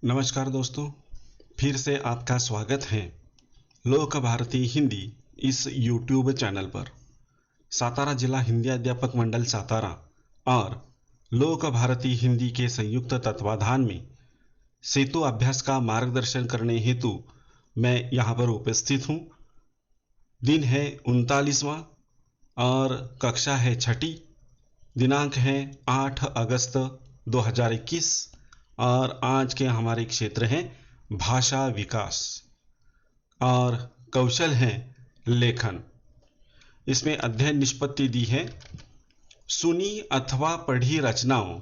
नमस्कार दोस्तों, फिर से आपका स्वागत है लोक भारती हिंदी इस YouTube चैनल पर। सातारा जिला हिंदी अध्यापक मंडल सातारा और लोक भारती हिंदी के संयुक्त तत्वाधान में सेतु अभ्यास का मार्गदर्शन करने हेतु मैं यहाँ पर उपस्थित हूँ। दिन है 39वां और कक्षा है 6ठी। दिनांक है 8 अगस्त 2021 और आज के हमारे क्षेत्र हैं भाषा विकास और कौशल है लेखन। इसमें अध्ययन निष्पत्ति दी है सुनी अथवा पढ़ी रचनाओं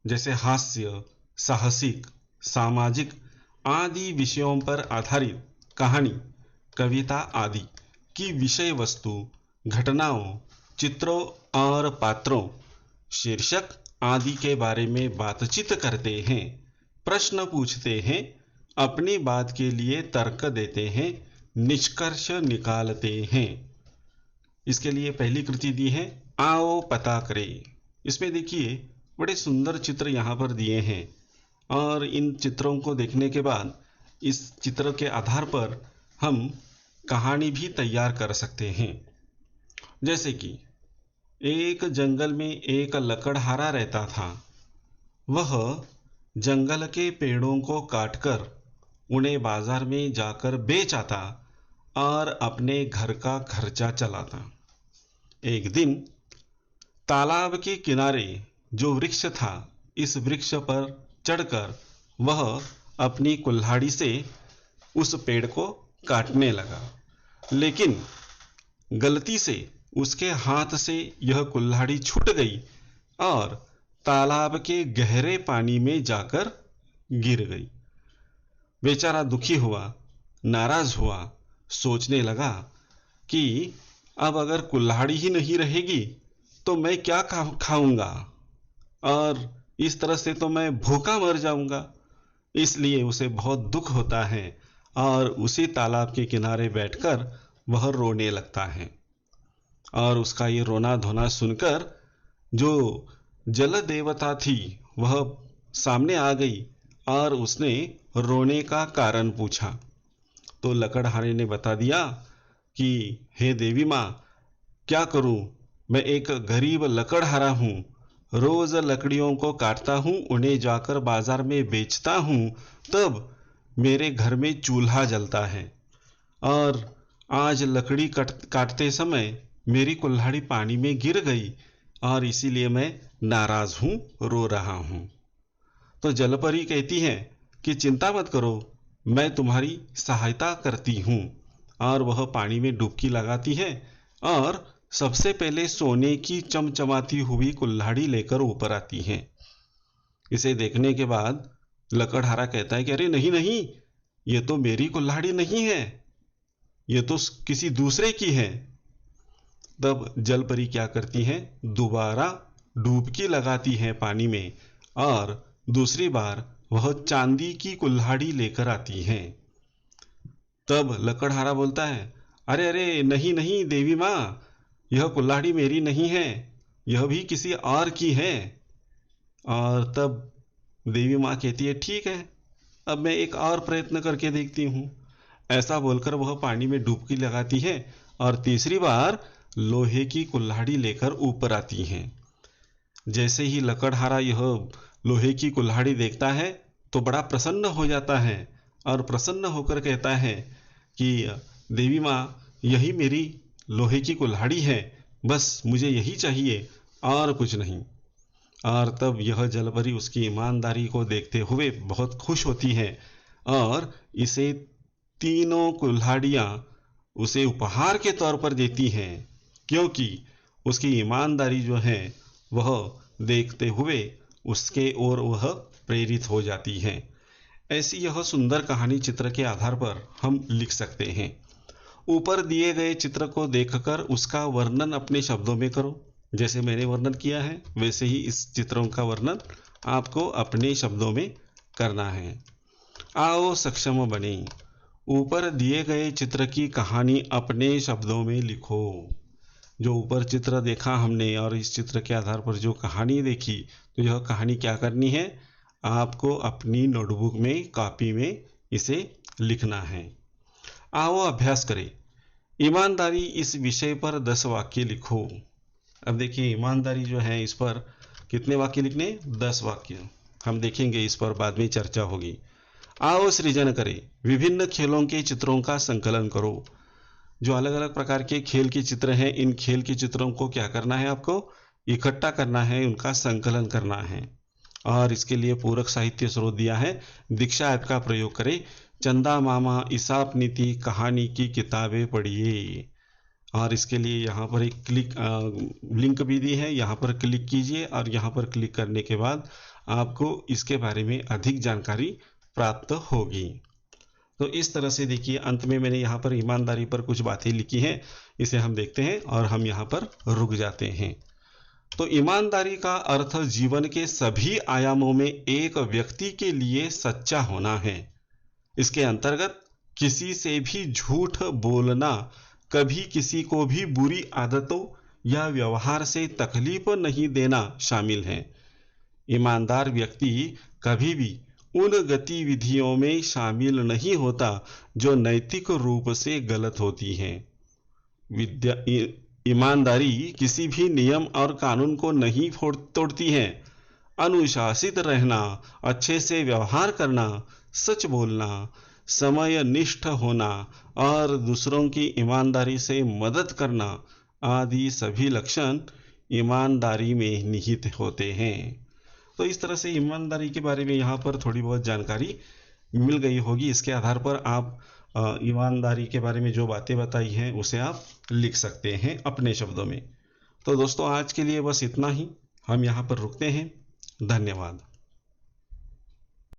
जैसे हास्य, साहसिक, सामाजिक आदि विषयों पर आधारित कहानी, कविता आदि की विषय वस्तु, घटनाओं, चित्रों और पात्रों, शीर्षक आदि के बारे में बातचीत करते हैं, प्रश्न पूछते हैं, अपनी बात के लिए तर्क देते हैं, निष्कर्ष निकालते हैं। इसके लिए पहली कृति दी है आओ पता करें। इसमें देखिए बड़े सुंदर चित्र यहाँ पर दिए हैं और इन चित्रों को देखने के बाद इस चित्र के आधार पर हम कहानी भी तैयार कर सकते हैं। जैसे कि एक जंगल में एक लकड़हारा रहता था। वह जंगल के पेड़ों को काटकर उन्हें बाजार में जाकर बेच आता और अपने घर का खर्चा चलाता। एक दिन तालाब के किनारे जो वृक्ष था, इस वृक्ष पर चढ़कर वह अपनी कुल्हाड़ी से उस पेड़ को काटने लगा, लेकिन गलती से उसके हाथ से यह कुल्हाड़ी छूट गई और तालाब के गहरे पानी में जाकर गिर गई। बेचारा दुखी हुआ, नाराज हुआ, सोचने लगा कि अब अगर कुल्हाड़ी ही नहीं रहेगी तो मैं क्या खाऊंगा और इस तरह से तो मैं भूखा मर जाऊंगा। इसलिए उसे बहुत दुख होता है और उसी तालाब के किनारे बैठकर वह रोने लगता है। और उसका ये रोना धोना सुनकर जो जल देवता थी वह सामने आ गई और उसने रोने का कारण पूछा। तो लकड़हारे ने बता दिया कि हे देवी माँ, क्या करूं, मैं एक गरीब लकड़हारा हूँ, रोज लकड़ियों को काटता हूँ, उन्हें जाकर बाजार में बेचता हूँ, तब मेरे घर में चूल्हा जलता है और आज लकड़ी काटते समय मेरी कुल्हाड़ी पानी में गिर गई और इसीलिए मैं नाराज हूं, रो रहा हूं। तो जलपरी कहती है कि चिंता मत करो, मैं तुम्हारी सहायता करती हूं। और वह पानी में डुबकी लगाती है और सबसे पहले सोने की चमचमाती हुई कुल्हाड़ी लेकर ऊपर आती है। इसे देखने के बाद लकड़हारा कहता है कि अरे नहीं नहीं, ये तो मेरी कुल्हाड़ी नहीं है, ये तो किसी दूसरे की है। तब जलपरी क्या करती है, दोबारा डुबकी लगाती है पानी में और दूसरी बार वह चांदी की कुल्हाड़ी लेकर आती है। तब लकड़हारा बोलता है, अरे अरे नहीं नहीं देवी माँ, यह कुल्हाड़ी मेरी नहीं है, यह भी किसी और की है। और तब देवी माँ कहती है ठीक है, अब मैं एक और प्रयत्न करके देखती हूँ। ऐसा बोलकर वह पानी में डुबकी लगाती है और तीसरी बार लोहे की कुल्हाड़ी लेकर ऊपर आती हैं। जैसे ही लकड़हारा यह लोहे की कुल्हाड़ी देखता है तो बड़ा प्रसन्न हो जाता है और प्रसन्न होकर कहता है कि देवी माँ, यही मेरी लोहे की कुल्हाड़ी है, बस मुझे यही चाहिए और कुछ नहीं। और तब यह जलपरी उसकी ईमानदारी को देखते हुए बहुत खुश होती है और इसे तीनों कुल्हाड़ियाँ उसे उपहार के तौर पर देती हैं, क्योंकि उसकी ईमानदारी जो है वह देखते हुए उसके ओर वह प्रेरित हो जाती है। ऐसी यह सुंदर कहानी चित्र के आधार पर हम लिख सकते हैं। ऊपर दिए गए चित्र को देखकर उसका वर्णन अपने शब्दों में करो। जैसे मैंने वर्णन किया है वैसे ही इस चित्रों का वर्णन आपको अपने शब्दों में करना है। आओ सक्षम बने। ऊपर दिए गए चित्र की कहानी अपने शब्दों में लिखो। जो ऊपर चित्र देखा हमने और इस चित्र के आधार पर जो कहानी देखी, तो यह कहानी क्या करनी है, आपको अपनी नोटबुक में, कॉपी में इसे लिखना है। आओ अभ्यास करें। ईमानदारी इस विषय पर 10 वाक्य लिखो। अब देखिए ईमानदारी जो है इस पर कितने वाक्य लिखने? 10 वाक्य। हम देखेंगे, इस पर बाद में चर्चा होगी। आओ सृजन करें। विभिन्न खेलों के चित्रों का संकलन करो। जो अलग अलग प्रकार के खेल के चित्र हैं, इन खेल के चित्रों को क्या करना है? आपको इकट्ठा करना है, उनका संकलन करना है। और इसके लिए पूरक साहित्य स्रोत दिया है। दीक्षा ऐप का प्रयोग करें। चंदा मामा, ईसाप नीति, कहानी की किताबें पढ़िए। और इसके लिए यहाँ पर एक लिंक भी दी है, यहाँ पर क्लिक कीजिए और यहाँ पर क्लिक करने के बाद आपको इसके बारे में अधिक जानकारी प्राप्त होगी। तो इस तरह से देखिए, अंत में मैंने यहाँ पर ईमानदारी पर कुछ बातें लिखी हैं, इसे हम देखते हैं और हम यहाँ पर रुक जाते हैं। तो ईमानदारी का अर्थ जीवन के सभी आयामों में एक व्यक्ति के लिए सच्चा होना है। इसके अंतर्गत किसी से भी झूठ बोलना, कभी किसी को भी बुरी आदतों या व्यवहार से तकलीफ नहीं देना शामिल है। ईमानदार व्यक्ति कभी भी उन गतिविधियों में शामिल नहीं होता जो नैतिक रूप से गलत होती हैं। ईमानदारी किसी भी नियम और कानून को नहीं तोड़ती है। अनुशासित रहना, अच्छे से व्यवहार करना, सच बोलना, समयनिष्ठ होना और दूसरों की ईमानदारी से मदद करना आदि सभी लक्षण ईमानदारी में निहित होते हैं। तो इस तरह से ईमानदारी के बारे में यहाँ पर थोड़ी बहुत जानकारी मिल गई होगी। इसके आधार पर आप ईमानदारी के बारे में जो बातें बताई हैं उसे आप लिख सकते हैं अपने शब्दों में। तो दोस्तों आज के लिए बस इतना ही, हम यहाँ पर रुकते हैं। धन्यवाद।